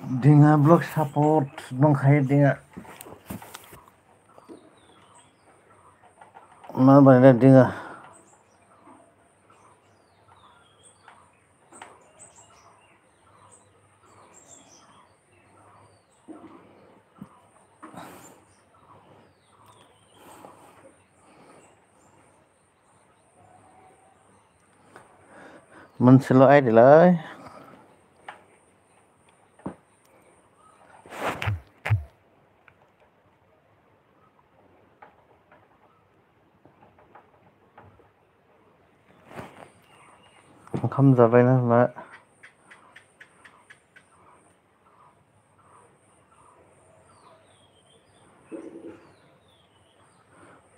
Dinga blog support dongखायो dinga मा बानायदों dinga मोनसेल' आयदालै ओंखाम जाबायना मा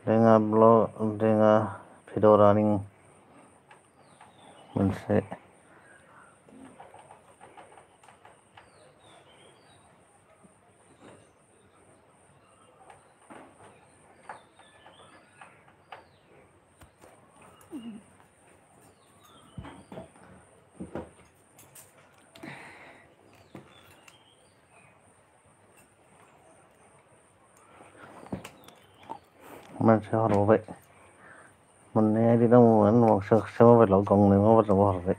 dinga blog dinga video running मोनसे मोनसे हरबावबाय मोननै आइडि दंमोन गंसे मबाइलाव गंनै मबाइलाव हरबाय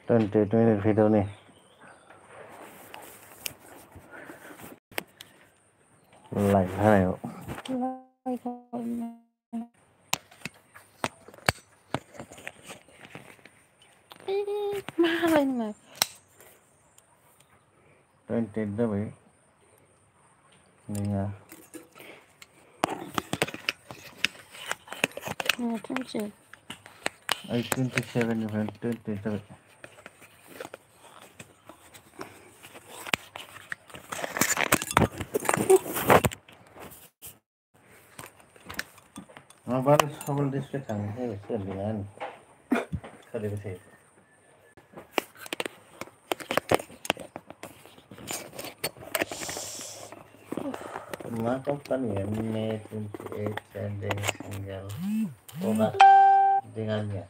20 मिनिट भिडिअनि लाइभ होनायाव मालाय नोङो 28 जाबाय नोङा 27 27 निफ्राय 28 जाबाय माबा सबल डिसप्ले थांनो सोलिगोन सोलिबाय थायो मा कम्पानि मे 28 सेन्डिं सिंगेल प्रडाक्ट दिङानिया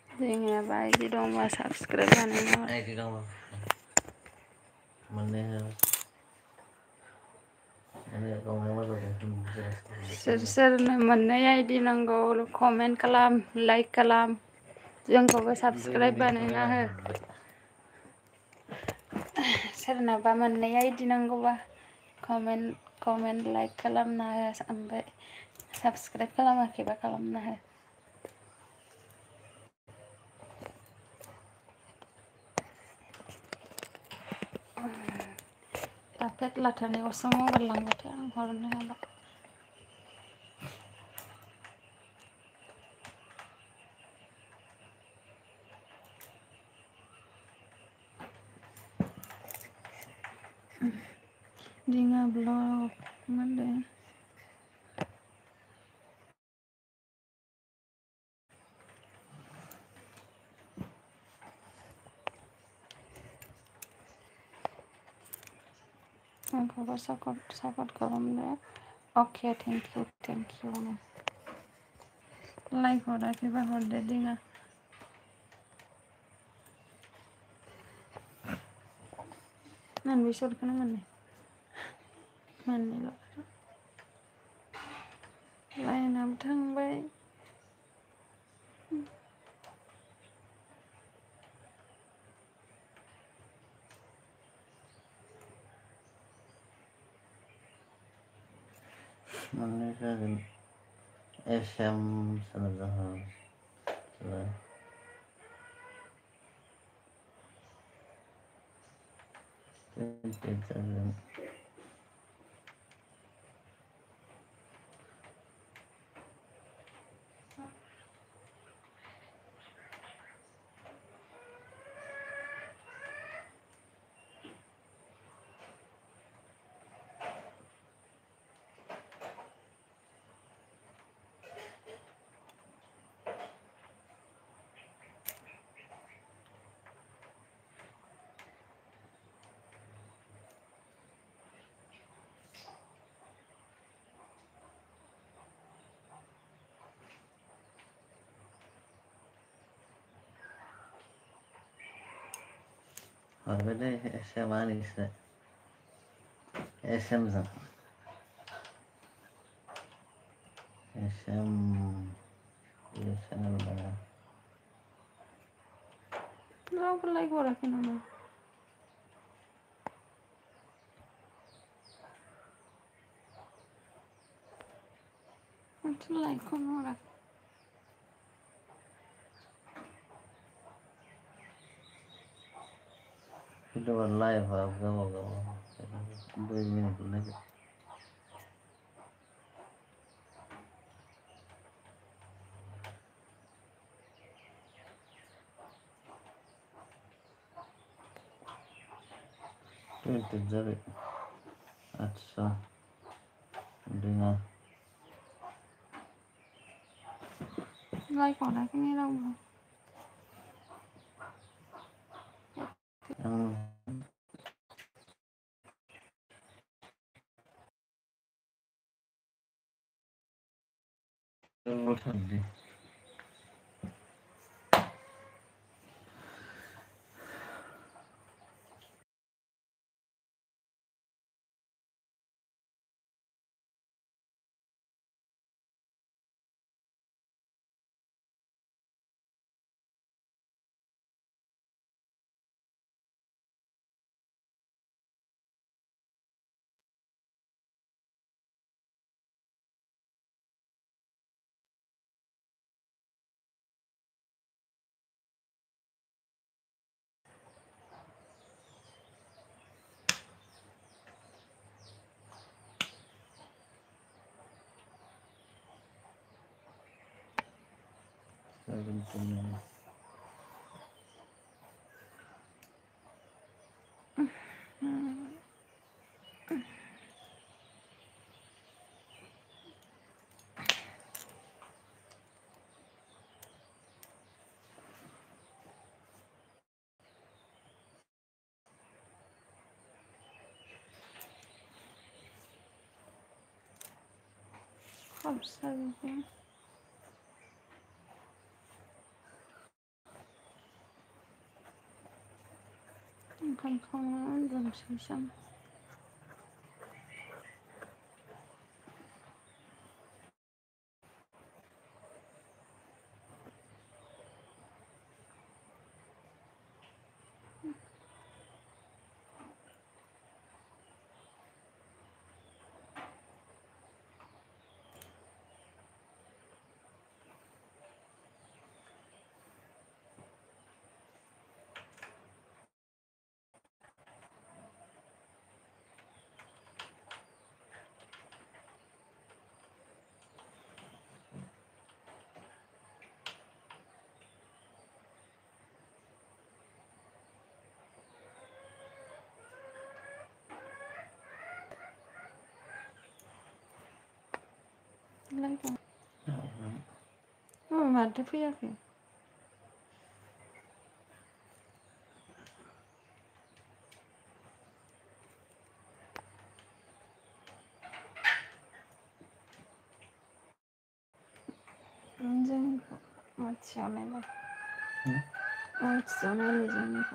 जोंनिया बायदि दंबा साबसक्राइब बानायना आइडि दङ मोननै सोरनो मोननै आइडि नांगौ कमेन्ट खालाम लाइक खालाम जोंखौबो साबसक्राइब बानायना हो सोरनाबा मोननै आइडि नांगौबा कमेन्ट लाइक खालामना हो ओमफ्राय साबसक्राइब खालामाखैबा खालामना हो दा पेट लाथानायावसो मबाइल लांबाथाय आं हरनो हाला दिङा ब्लग मोनदों आंखौबो सापर्ट खालामदो अके थेंक इउ लाइक हराखैबा हरदो दिङा मोनबै सर्टखौनो मोननैल' लाइनाबो थांबाय मोननै जागोन एसएम सोनाब जागोन Harbide SM aynısı. SM'den. SM channel bana. Lo ko like wala kinama. Until like kono wala. Video var live var gama gama. 2 minit lagi. Itu jadi. Atsa. Dengan Like wala kini lang mo. yang tadi. Sebenarnya. Kapsa gitu. Kan kamu belum susah. Like what? Oh, mati punya ke? Anjing, mati aneh lah. Mati aneh lah jangan.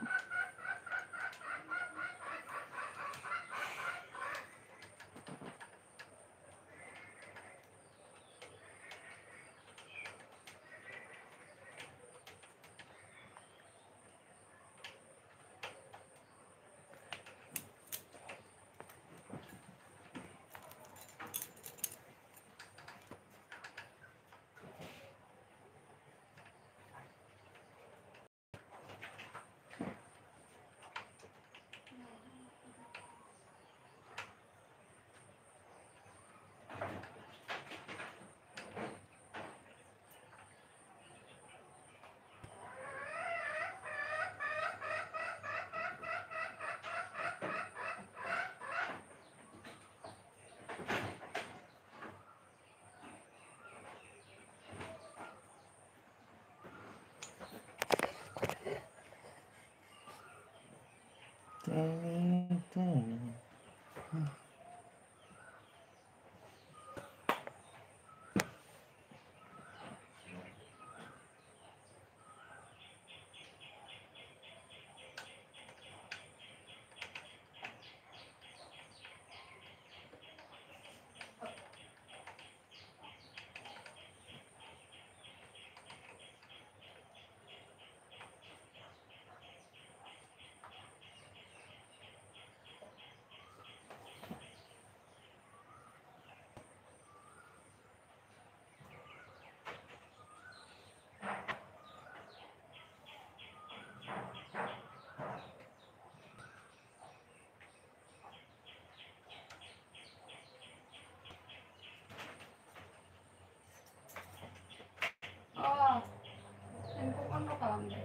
खालामदों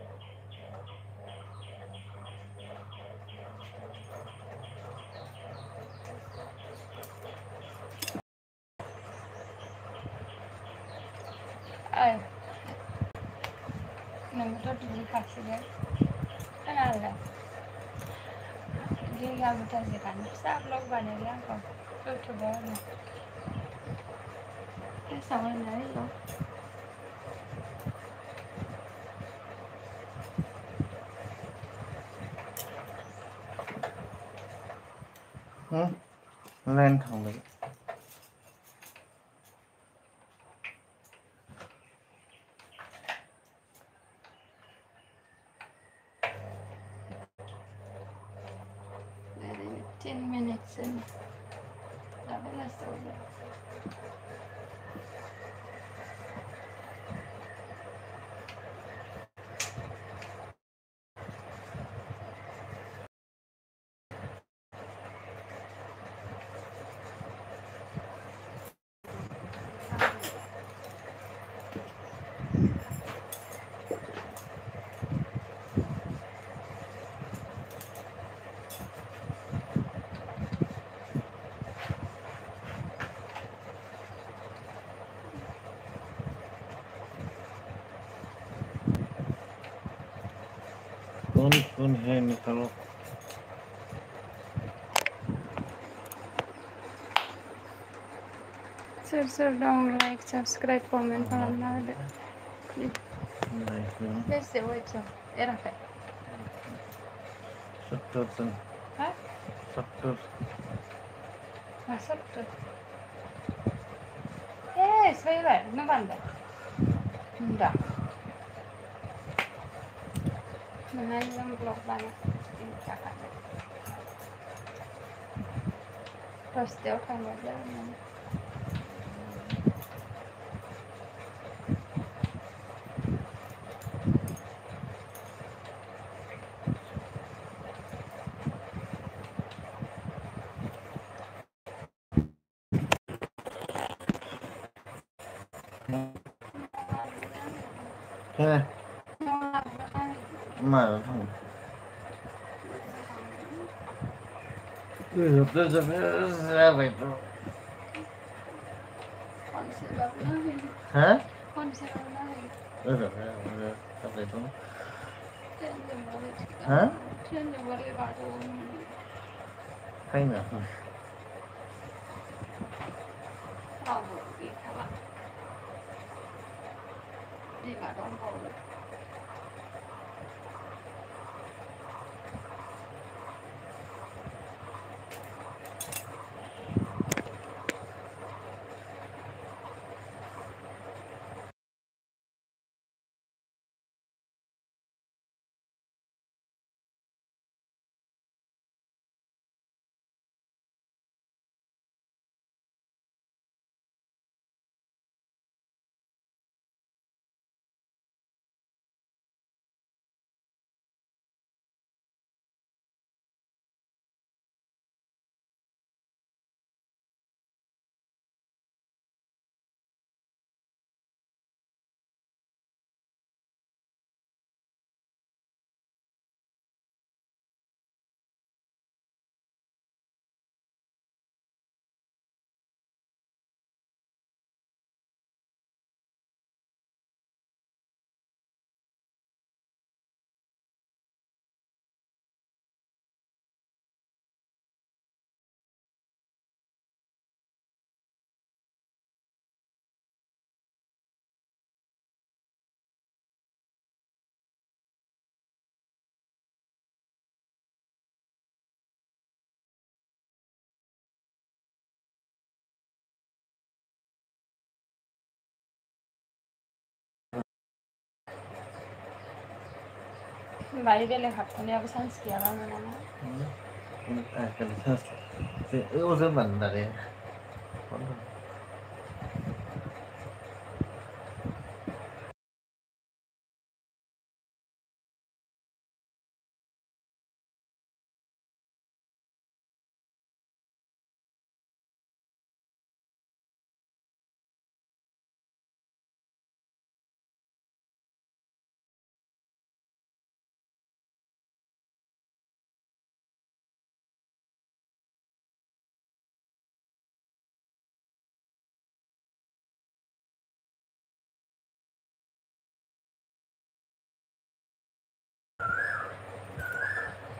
ओइ नोंबोथ' दुगैखासिगोन खोनादों गाबोनथारसेखानो फिसा blog बानायलै आंखौ इउटुबाव होनो फेसाव होनो इयाव line थांबाय ओरैनो 10 मिनिटसो दा बेलासियाव कौन है निकालो सोर सोर दं लाइक साबस्क्राइब कमेन्ट खालामना होदो बेसे वेटसआव एराखै 70 जन हा 70 मा 70 ए फैबाय नों बान्दों दा नोंहा जों ब्लग बानाय थाखाय दसथायाव थांबाय जागोन है मारा थांबाय जाबायथ' हा जाबायथ' हा फायनो बारी बेलेग हाबथ'नायाबो चान्स गैयाबा मोनाना ओजों बान्दारे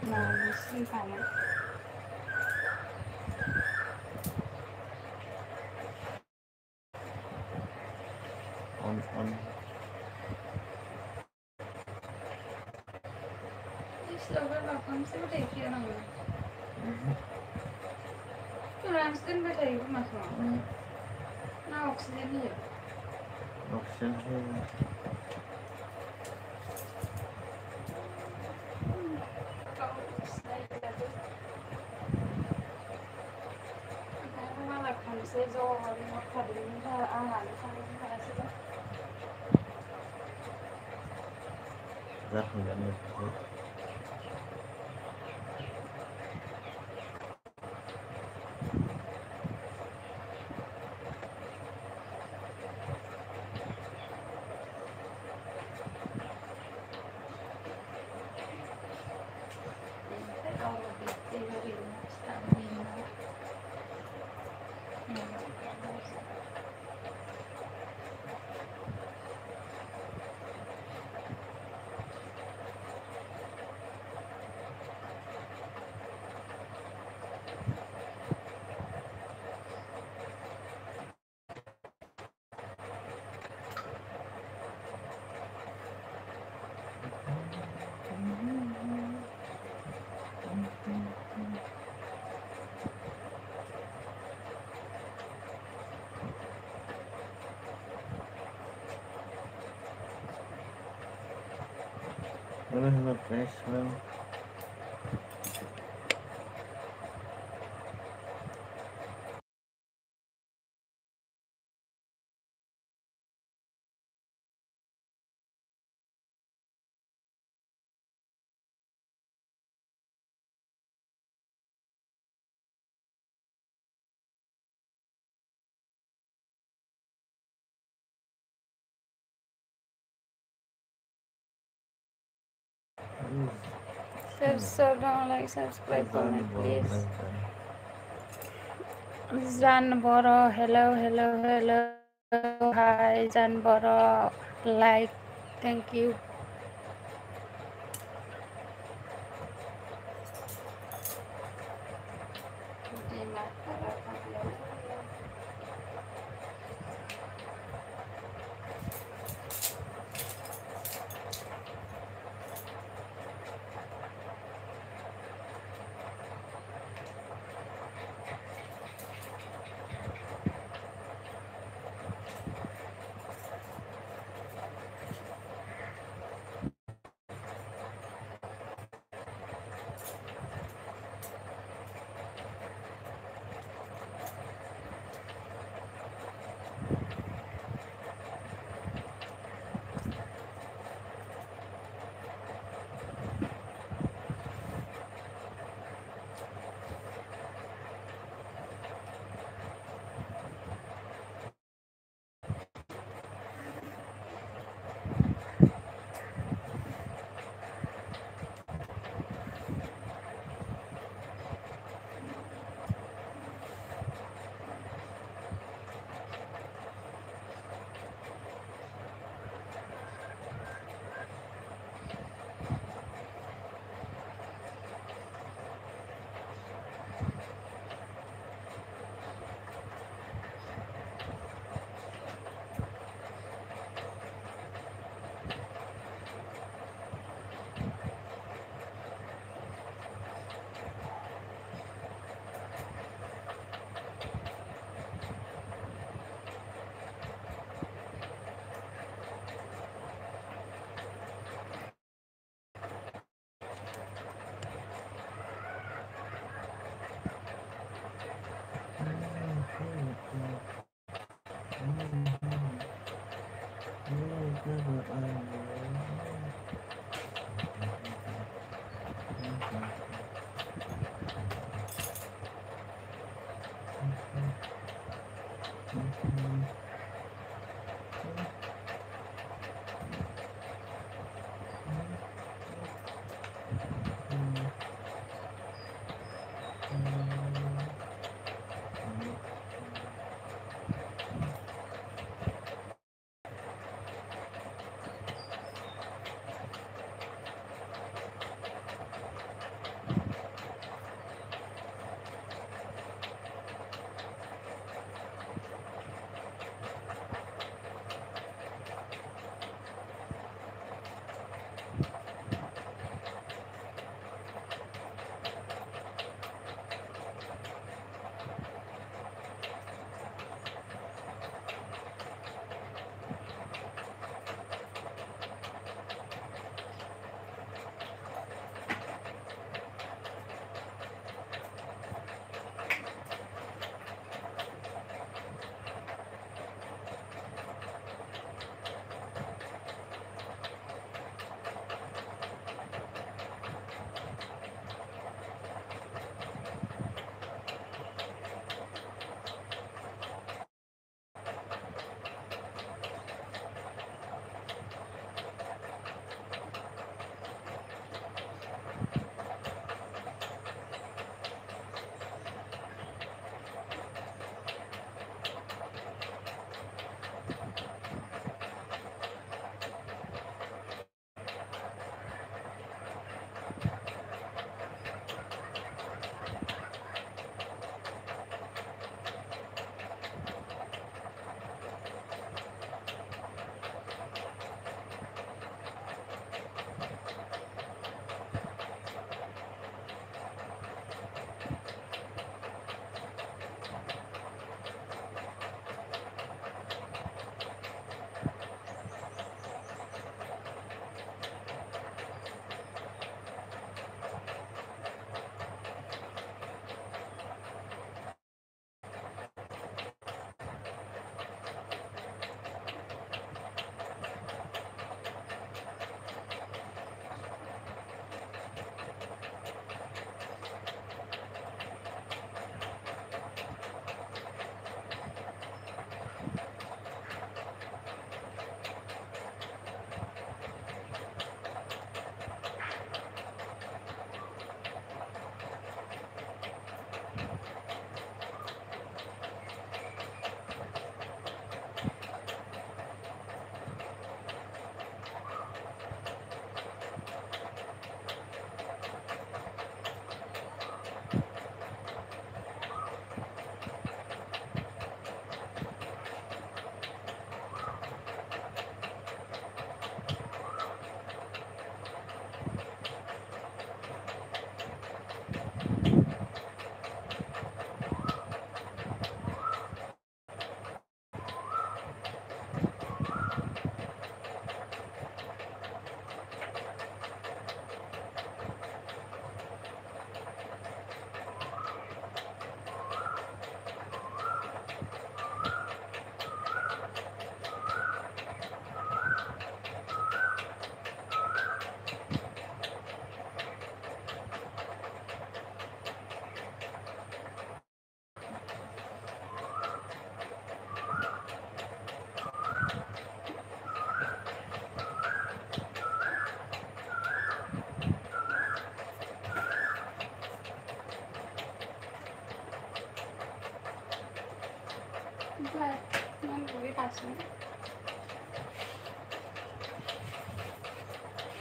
Nah, mesti kanan. On. Istilah apa sih udah ikhya namanya? Transkin beda itu mas bang. Nah oksigen ya. Option here. Kalau slide itu, karena malah kan saya jauh dari maktab ini dah aman sama kita sih. Dah enggak nih. Kalau lebih dari stamina. Hello, guys. Well, Share, don't like, subscribe, comment, please. like Zanboro, hello. Hi, Zanboro, like, thank you.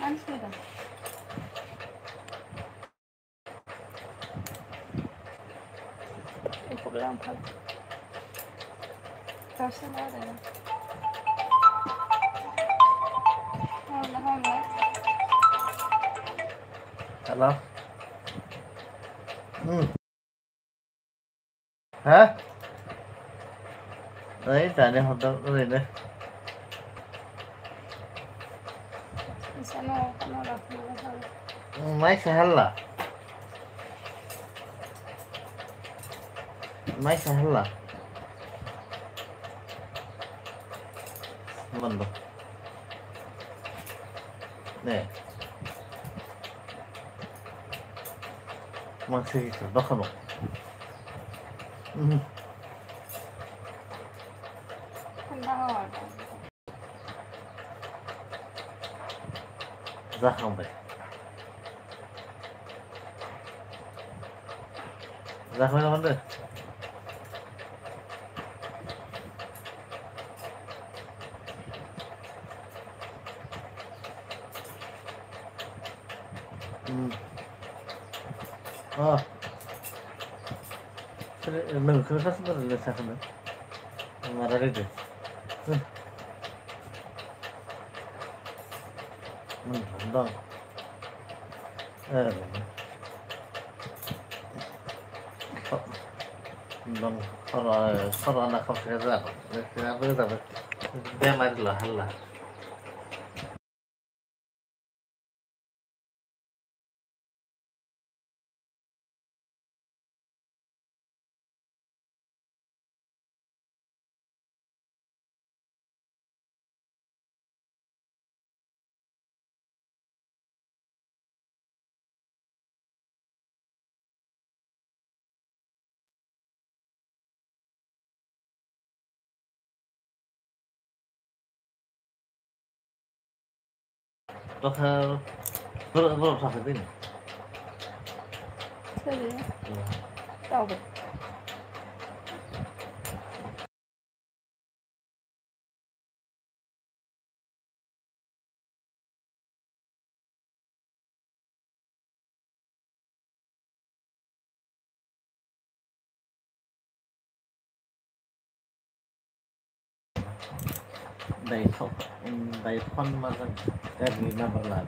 Answer. Program hal. Person ada. Hola. Hello. Hả? Đấy, trả này hoạt động cái gì đây? Sana kana dah. Máy xe hella. Máy xe hella. Mình đâu? Nè. Mang xe thì nó không. Kenapa? Ra không vậy? Ra không vấn đề. Nâng khởi phát sinh là sao không đấy? Mà ra đây rồi. Không đâu. Vâng, sau đó là không sẽ ra. Sẽ bây giờ đem lại là hẳn là. Đó vừa sao phải tin. Serius? Tahu. Đầy phân mà cái gì mà vẫn là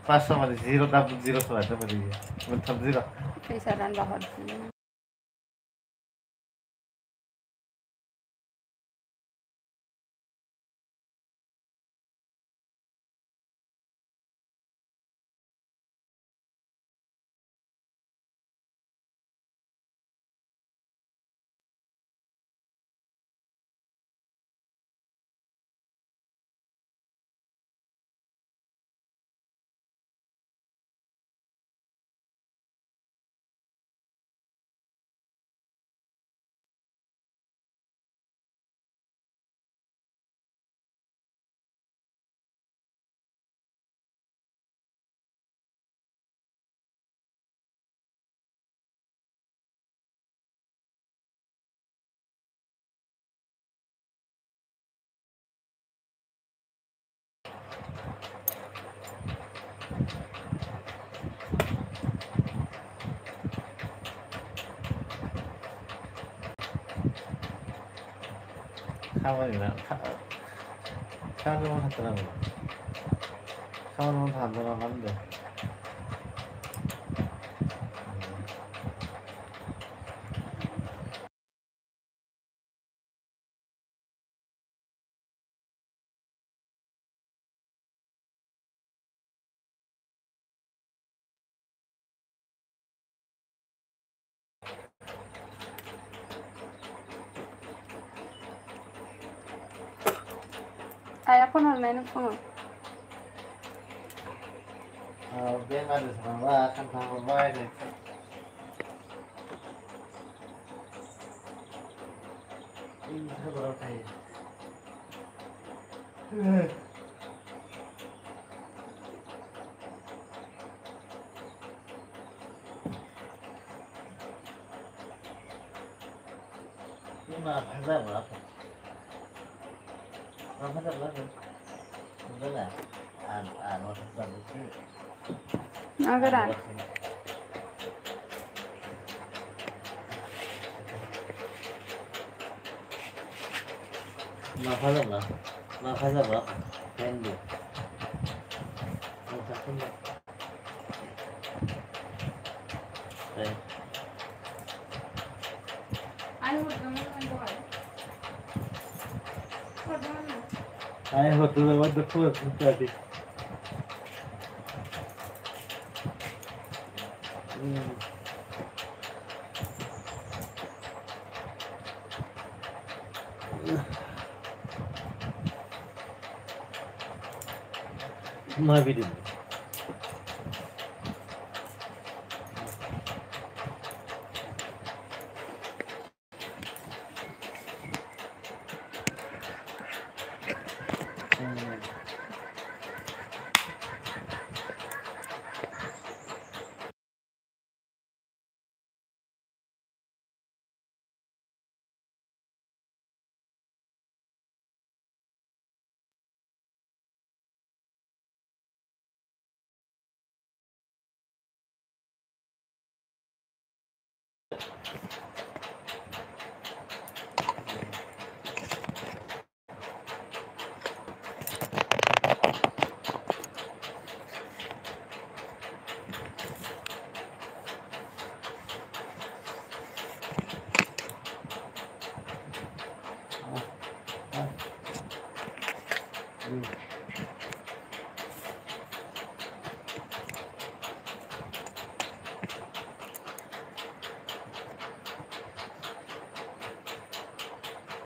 pasal mana zero double zero tu ada pada dia. Betul zero. Kisaran bahar. Kawan ni nak kawan orang hantar orang. Kawan orang hantar orang mana? आया phone हरनाय नों फुङाव बेमारि थांबा खोन्थाहरबाय हादराव थायो मा जाब्ला मा जाब्ला enggak anu bagus Nagaran. Makanya lah handy I hope what the first study. My video.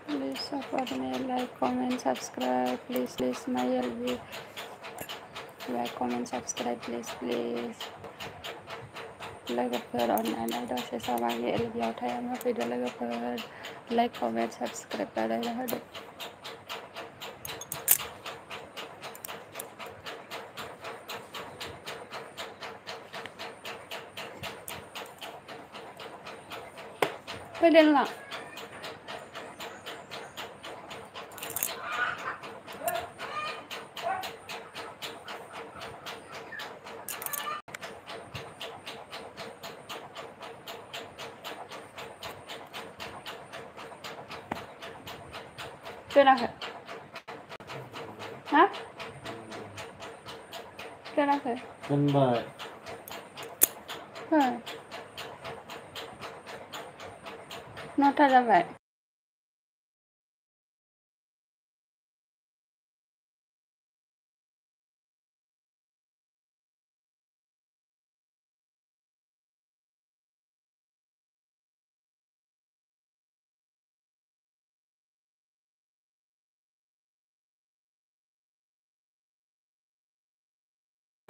Please support me, like, comment, subscribe. Please, my LV. Like, comment, subscribe, please. लोगोफोर अननानै दसे सम आंनि एलबियाव थायामा फैदो लोगोफोर लाइक कमेन्ट साबस्क्राइब बानायना होदो फैदो ना खोनाखै हा खोनाखै खोनाबाय नथा जाबाय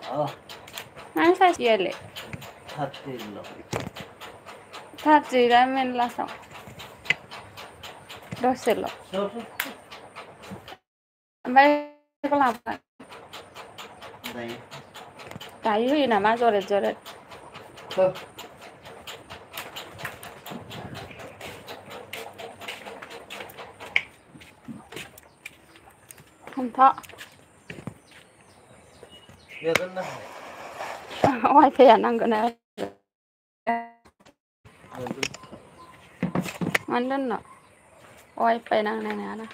आं सासेयालाय थार्टिला मेनलासाव दसेल' ओमफ्राय लांफा दायो होयो नामा जरेद हमथा वाइफाइआ नांगोन मानो दोननो वाइफाइ नांनाय नङाना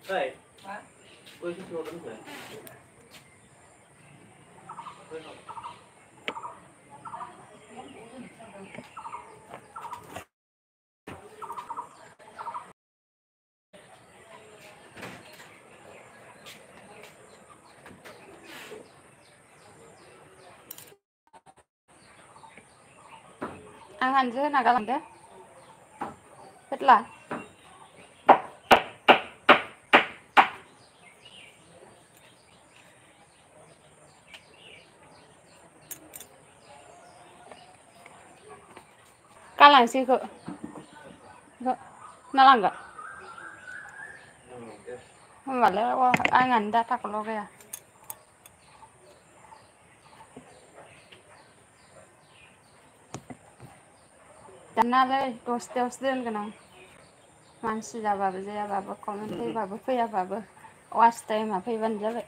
Right. What is your आं हानजो होना गालांदो फेत्ला गालांसै इखो ना लांगोन होमबालाय आंहानो डाटाखौ लगाया दानालै दसथायावसो दोनगोन आं मानसि जाबाबो जायाबाबो कमेन्ट फैबाबो फैयाबाबो वाच टाइमा फैबानो जाबाय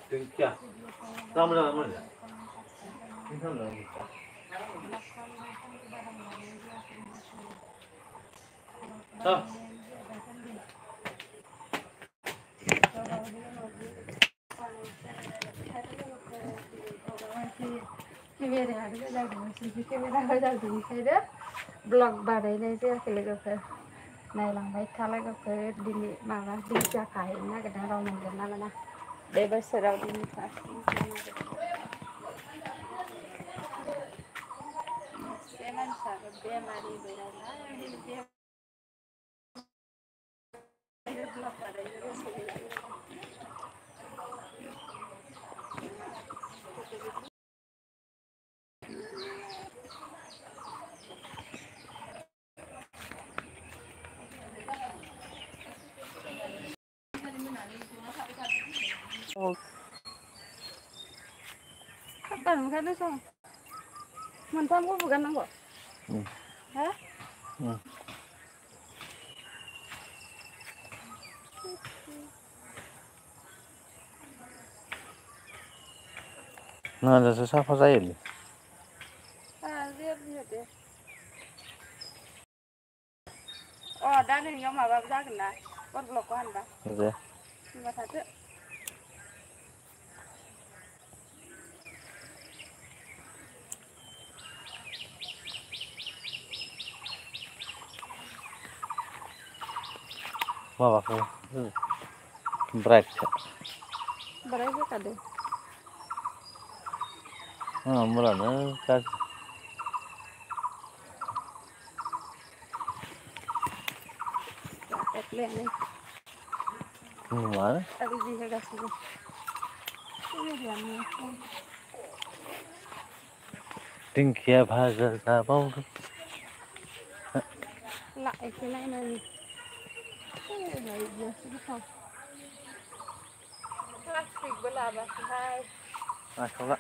Tengkia. Kamu dah mana? Kamu dah. Ah. Blog बानायनाय जायाखै लोगोफोर नायलांबाय था लोगोफोर दिनै माबा दिंखिया खाहैनो नागिरदों राव मोनगोन ना मोना बे बोसोराव दिंखिया एसे मानसियाबो बेमारिबो नालाय Kapan kan itu? Mantan gua bukan nanggo. Hah? Nah, ada siapa saya ni? Lihat deh. Oh, दा नोंनियाव माबाबो जागोन ना कल ब्लकखौ हानबा होनबा थाथो माबाखौ ब्राइटखौ होखादो होमब्लानो गाज्रि एप्लायानो नुवा रेडि होगासिनो दिंखिया भाजा जाबावदों एसे नायनानै गोथाव प्लास्टिकबो लाबासोहाय मासावला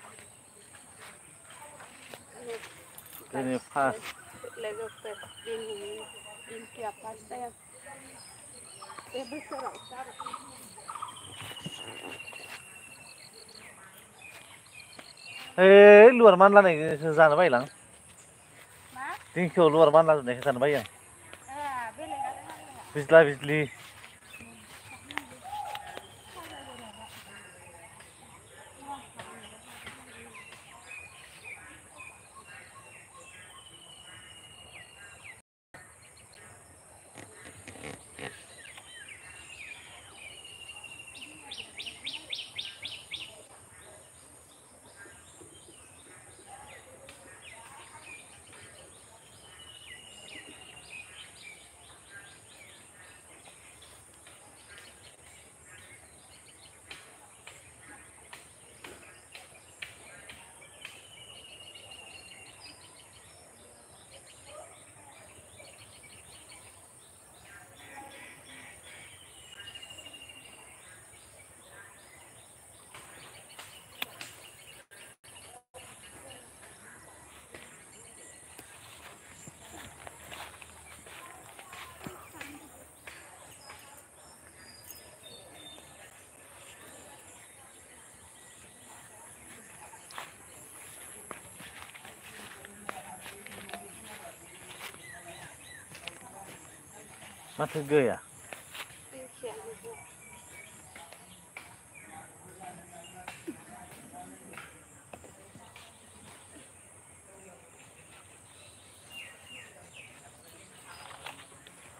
दिनै फार्स्ट लोगोफोर दिनैनि दिंखिया फार्स्ट टाइम बे बोसोरावसो आरो ओइ लुवार मानलानायखौ जानो बायोलां मा दिंखियाव लुवार मानला जोबनायखौ जानो बायो आं बेलेगालाय मानलाया बिज्ला बिज्लि माथो गैया दिंखियानो गैया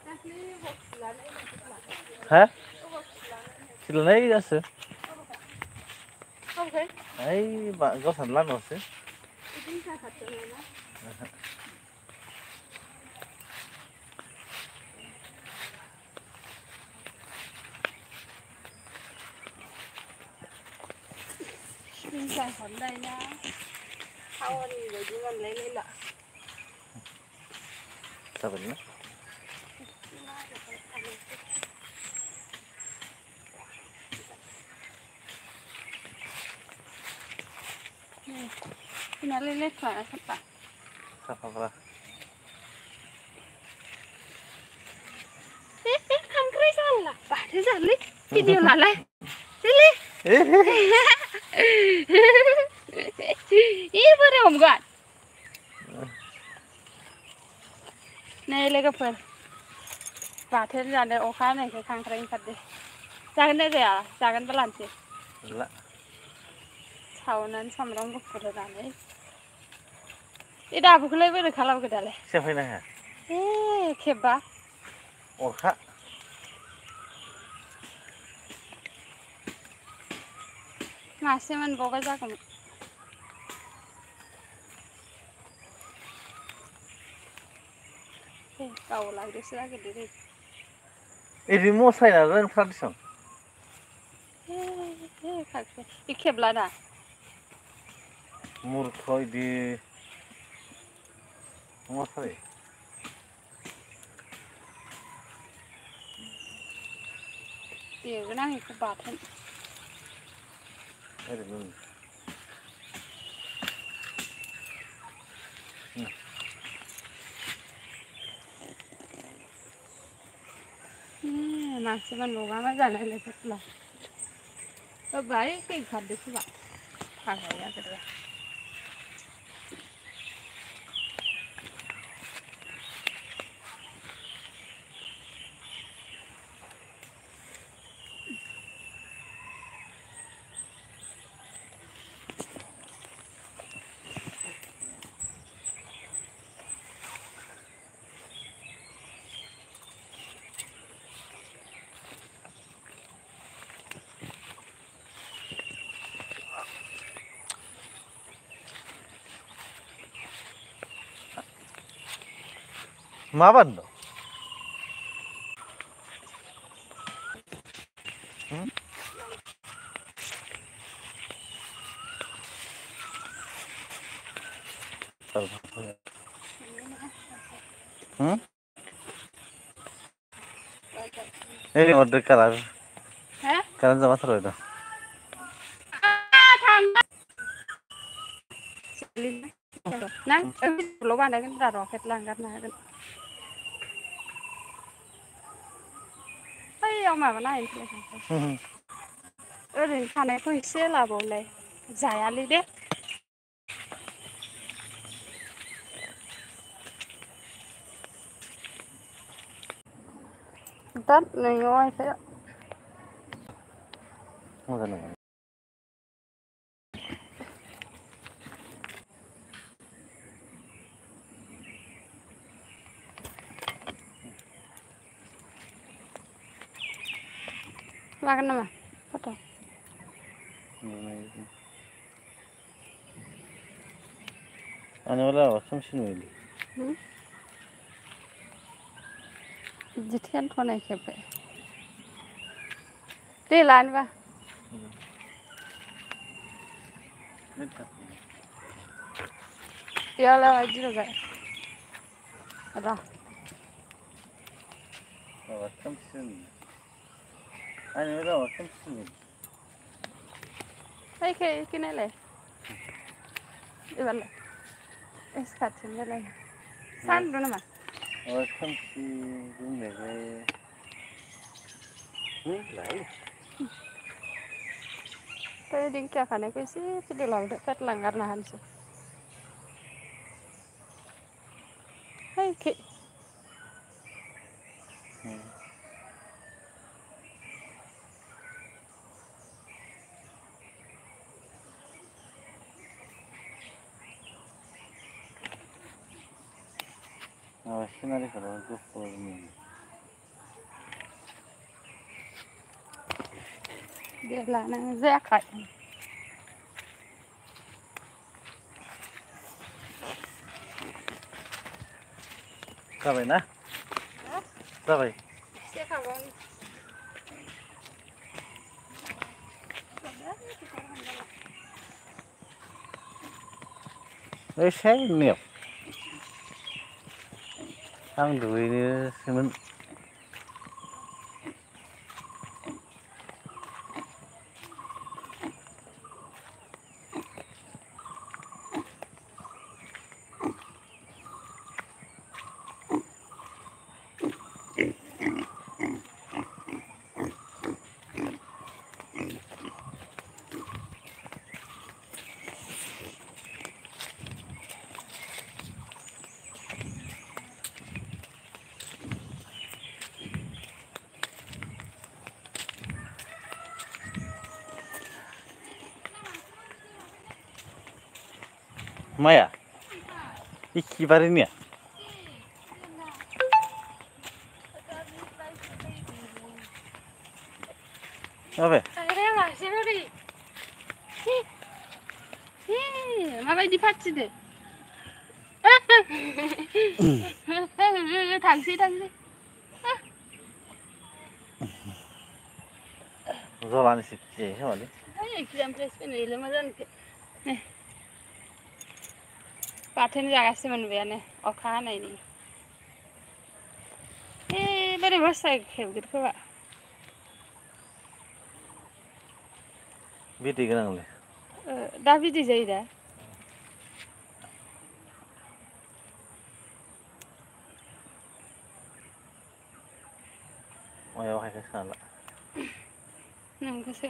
दाख्लै अबाव खिलानाय नोंसोरलाय हा अबाव खिलानाय खिलिनाय जासो अबे ओइ गावसानि लामायावसो बिदिनो जाखाथों ना जाहरनायना टाउननि बायदि मोनलायलायला जाबायना जोंनालाय लेथ्राना साफा साफाब्रा खांख्राइ जाला बाथोन जानोलै भिडिअ लालाय जोलै बोरै हमगोन नै लोगोफोर बाथोन जानो अखा हानायखाय खांख्राइ ओंखारदो जागोन ना जाया जागोनबा लानोसै गैला सावनानै सामब्राम गुफुर होनानै बे दाबुखौलाय बोरै खालामखो दालाय सेफायनो हाया खेबबा अरखा मासे मोनबावबा जागौमोन गावलांदोसो नागिरदों इदि मसायना रोंथ्रा दिसं बे खेबलाना मुर्ख इदि मसायो देगोन आं बेखौ बाथोन ओरैनो मासे मोनबावबा मा जानायलाय फाग्ला होबाय फैखादो खोमा फाग्लाया गोदो मा बान्दो हरदो कालार जामा थारबाय दा ल' बानायगोन रा रकेट लांगारनो हागोन बैयाव माबाना हैनोसैलाय ओरैनो थानायखौ एसे लाबावलाय जायालै दे दा नोंनियाव आइखौ मोजां नङा लागोन नामा फट' आंनियाव लाबा सामसिन नुयोलै जिथेनथ'नाय खेबबाय दे लानोबा याला वाइट र ओइखै नायलाय एबारलाय एसे खाथियाव नायलाय सान्दुं नामा खोमसि बुंनायखाय बै दिंखिया खानायखौ एसे भिडिअ लांदो फेट लांगारनो हानोसै ओइखै माबा सिनारिखौल' गुफुर नुयो। देरलानो जायाखै। जाबायना? जाबाय। एसे खाबाय। एसे नुनायाव आं दुगैनोसोमोन। माया? एखेबारेनिया? माबे? माबायदि फाथिदो? थांसै थांसै। जलानिसो जायो खोमालै। एगजामफ्रायसो फैनायलै मा जानोखो। बाथोन जागासिनो मोनबायानो अखा हानायनि। बोरै बासाय खेबगोन खोमा। बिदै गोनांलै। दा बिदै जायो दा? मायाव हायखो सोना ला। नोंगोसो।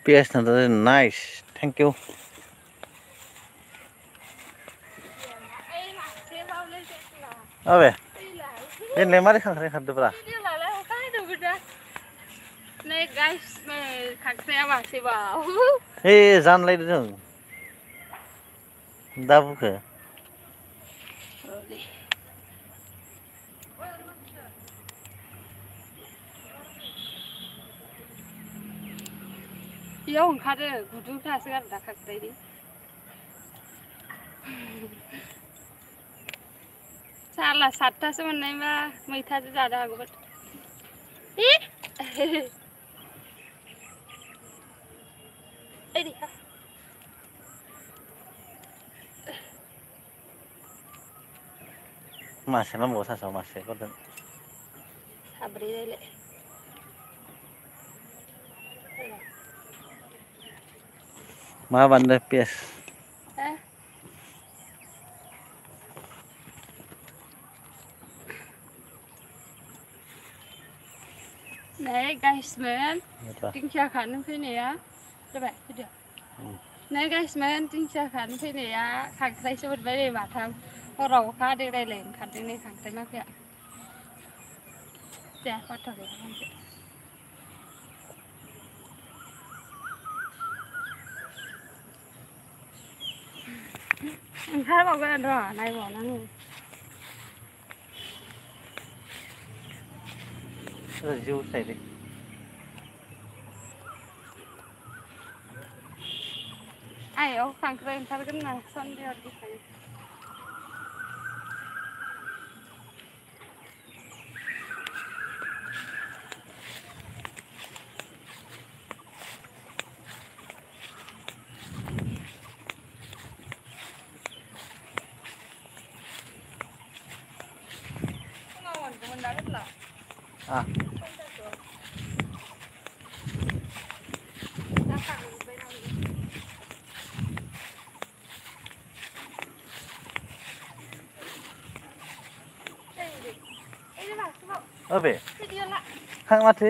पियास नाइस थेंक इउ। अबे दिनैलाय मारै खांख्राय ओंखारदोब्रा? नै गाइस खांख्राया मासेबाव। हे जानलायदो जों दाबुखो। बेयाव ओंखारो गुदुंथासो गारो दा खांख्रायनि। साला 7थासो मोननायबा मैथाजों जानो हागौमोन। मासे नांबावगौ सासेयाव मासे हरदों। साब्रै जायले। मा बानलु पियास? हो? नै गाइसमोन दिंखिया खानो फैनाया जाबाय फैदो। नै गाइसमोन दिंखिया खानो फैनाया खांख्राइसो मोनबाय नै माथाम। हराव अखा हादों रायलायनो ओंखारदों नै खांख्राइ माखाया। ओंखारबावगोन र' नायबावनांगौ। जिउ थायोलै। आइयाव खांख्राइ ओंखारगोन होनना सन्देहर देखायो। अबे थाङ माथो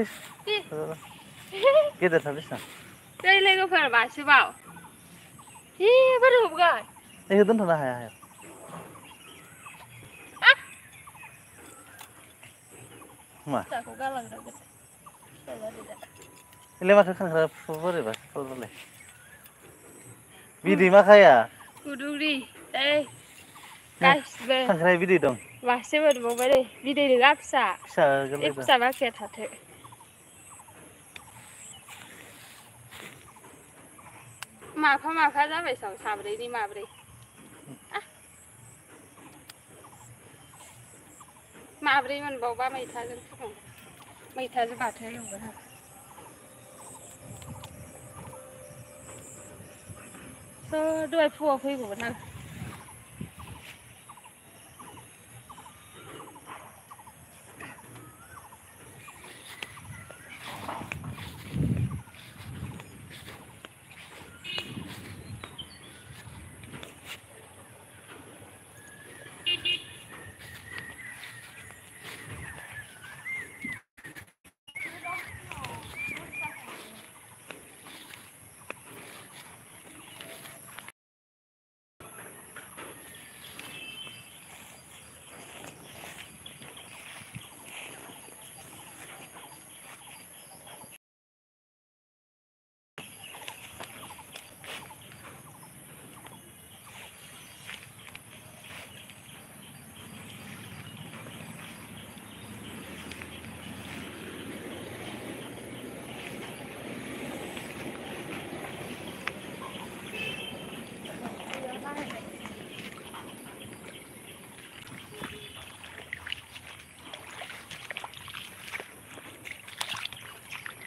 गेदेरथार बेसां दै लोगोफोर मासेबाव बोरै हमगोन? बेखौ दोनथ'नो हाया हाया। मा फिसाखौ गालांग्रागोन फिसा जादो दा इलाय माथो खांख्राय बोरैबा सलबालाय बिदै माखाया गुदुंनि ओइ नै गासिबो खांख्राइ बिदै दं मासे मोनबावबाय नै बिदै नोङा फिसा ए गोरलै दं फिसा बाखिया थाथो माफा जाबाय साब्रैनि माब्रै माब्रै मोनबावबा मैथाजों फुदुंगोन मैथाजों बाथोन एवगोन आरो दहाय फुङाव फैगौमोन आं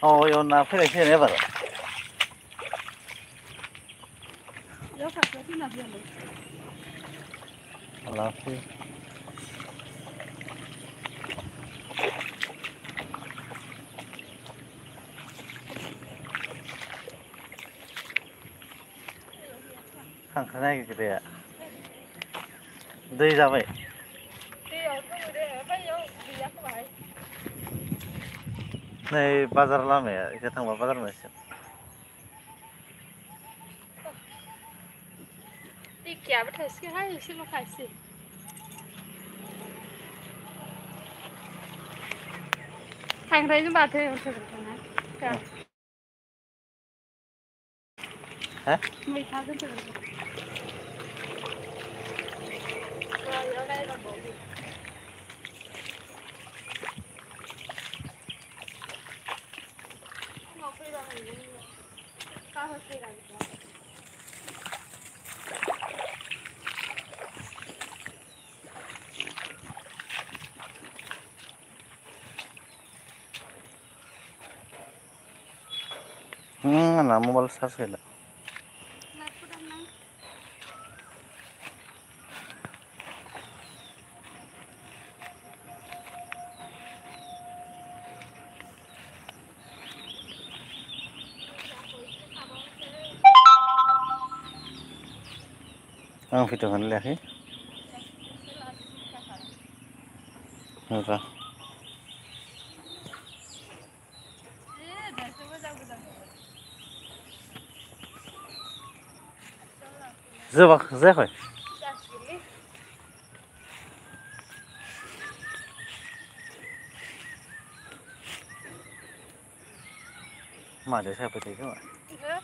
इयाव ना फैनायसै एबार बेयाव खासेया फैना फैयामोन लासै खांख्राय नागिरग्राया दै जाबाय दैयाव दङ दे ओमफ्राय इयाव गैया खोमाहाय नै बाजार लामाया इखो थांबा बाजार मोनसिगोन एखेयाबो थाइसेगोनहाय एसेल' खासै खांख्राइजों बाथोन एवथारगोन हा मैथाजों आंना मबाइल चार्ज गैला आं भिडिअखौनो लायाखै मोजां जायाखै मादैया साफाय थायो खोमा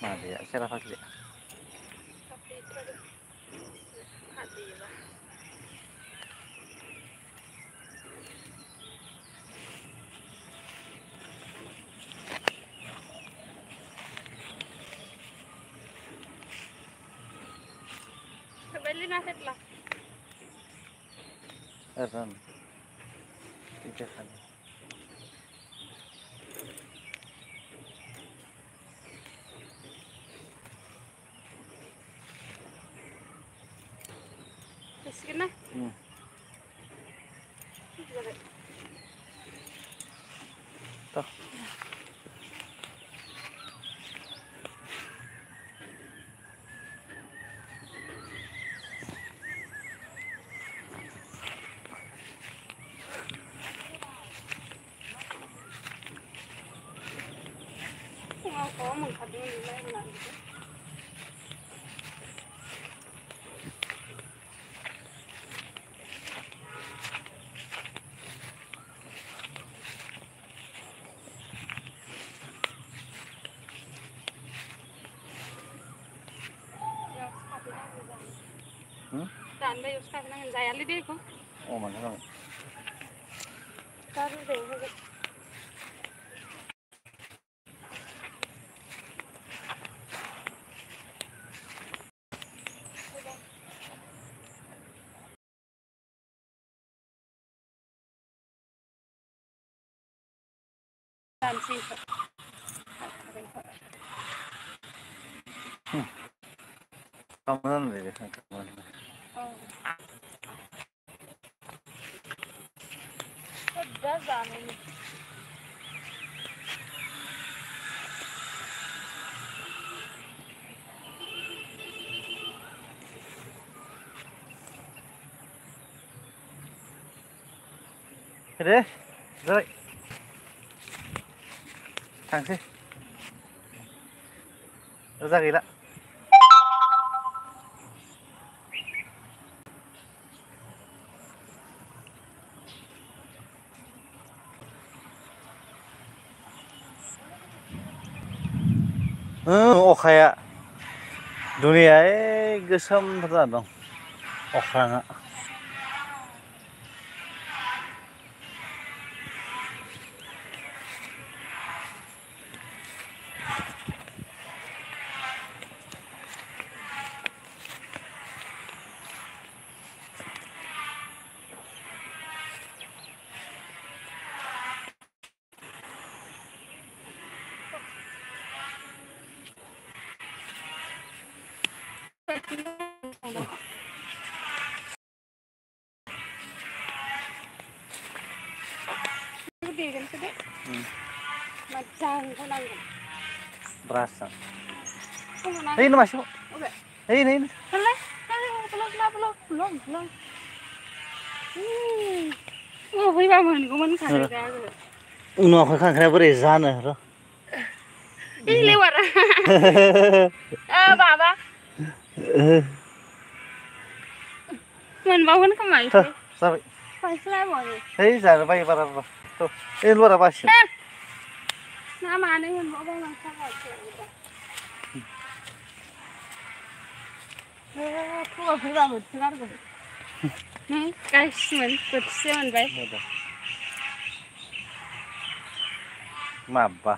मादैया सेराफाथिया Kembali nasib lah. Eran tiga kali Miskin lah. toh Có một thật như này là दानबाय एवसो थागोन जायालै दैखौ मानो जागोन दा रुजायाव होगोन दानसै दा जानायनि दे जाबाय थांसै रोजा गैला अखाया दुनिया गोसोमथार जाना दं अख्राङा देगोनसो दे मोजां होनांगोन ब्रासजों होनांगोन ओइ मासेखौ ओइ नै फैबा मोनगौमोन खांख्राइखौ आङो नुवाखै खांख्राइया बोरै जानो र' लेवारा माबा मोनबावगोन खोमा एसे जाबाय खावस्लायबावो है जानो बायो बारा ओइ लरा बासिगोन ना मानै मोनबावबाय माथो फुङाव फैबा मोनसोगारगौ गासिमोन बोथिसे मोनबाय माबा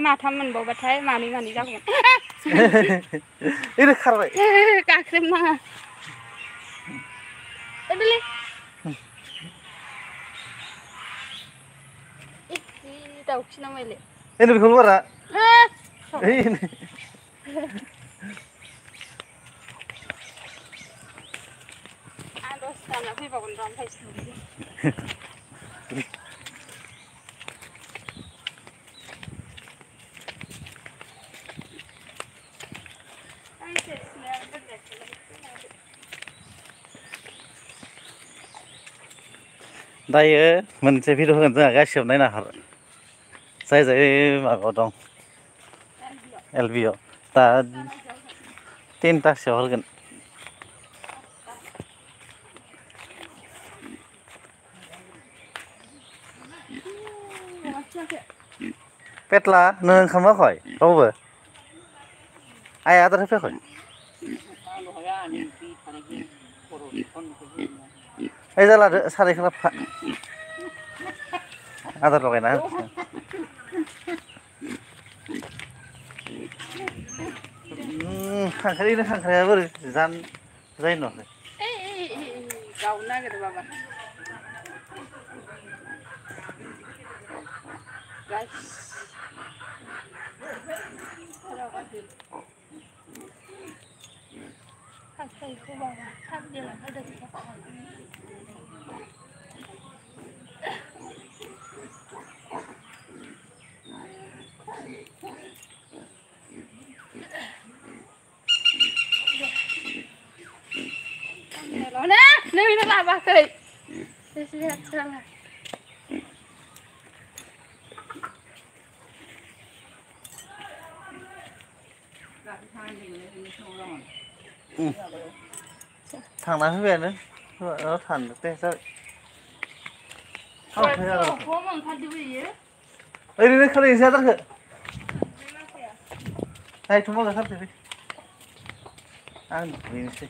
माथाम मोनबावबाथाय मानै जागौमोन ओरै खारबाय गाख्रेबनाङा दाउखिना माइले बेखौ लरा दसे फैबावगोन र' ओमफ्राय दायो मोनसे भिडिअ होगोन जोंहा गासिबो नायनो हार जाय जाय माबायाव दं एलबिआव दा 10टासोआव होगोन पेटला नों ओंखाम होआखै रावबो आइया आदार होफैयाखै ओइ जालादो सारायखौ लाबोफा आदार लगायना होनोसै खांख्राइया बोरै जानो जायो नुवाखै गावनो नागिरो माबा खांख्राइखौ माबा थांदेरना होदों नोंनो लाबोआखै थांना फैबायानो थांदो दे जाबाय ओरैनो खालायनोसै आदारखौ नायथ' मोजां खालामसै आं दुगैनोसै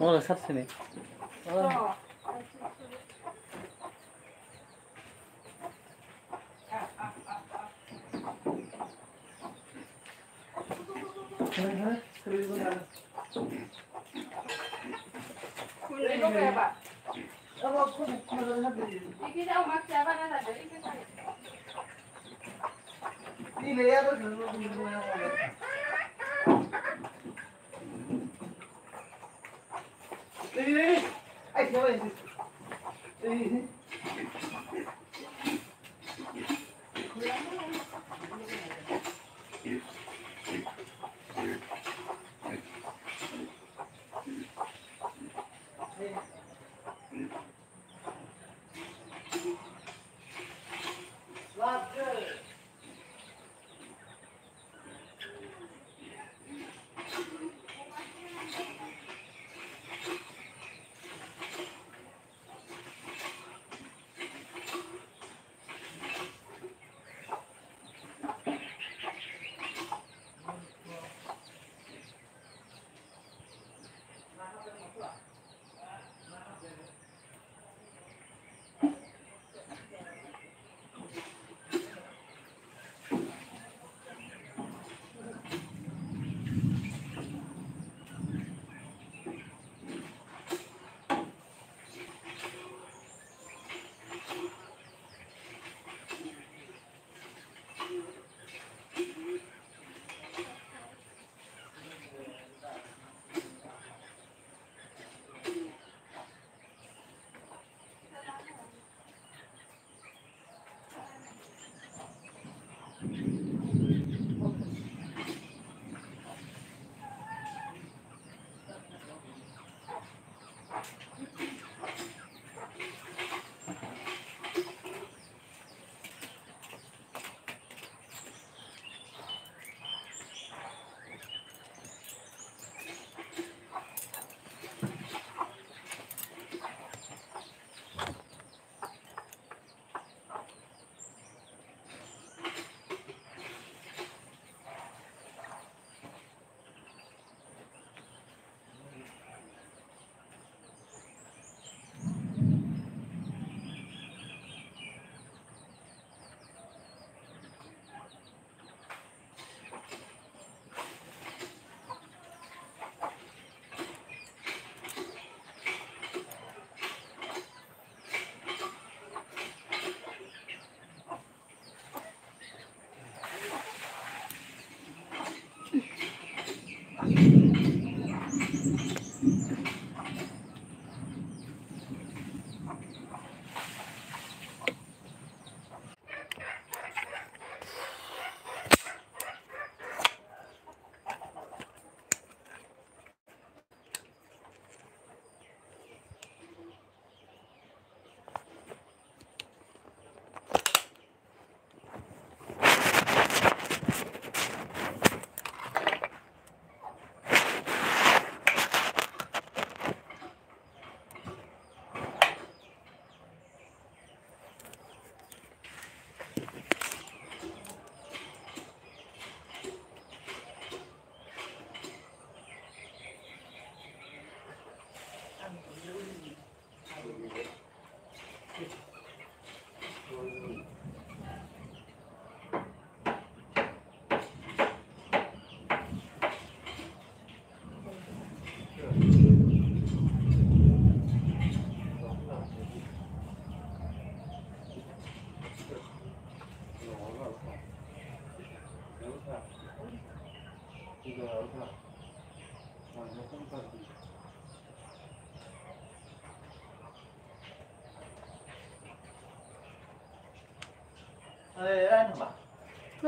Mau sat sini.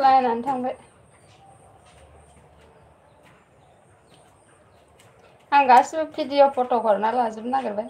लायनानै थांबाय आं गासिबो भिडिअ फट' हरना लाजोबनो नागिरबाय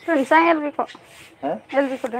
Doon sang LB ko. Ha? LB ko doon.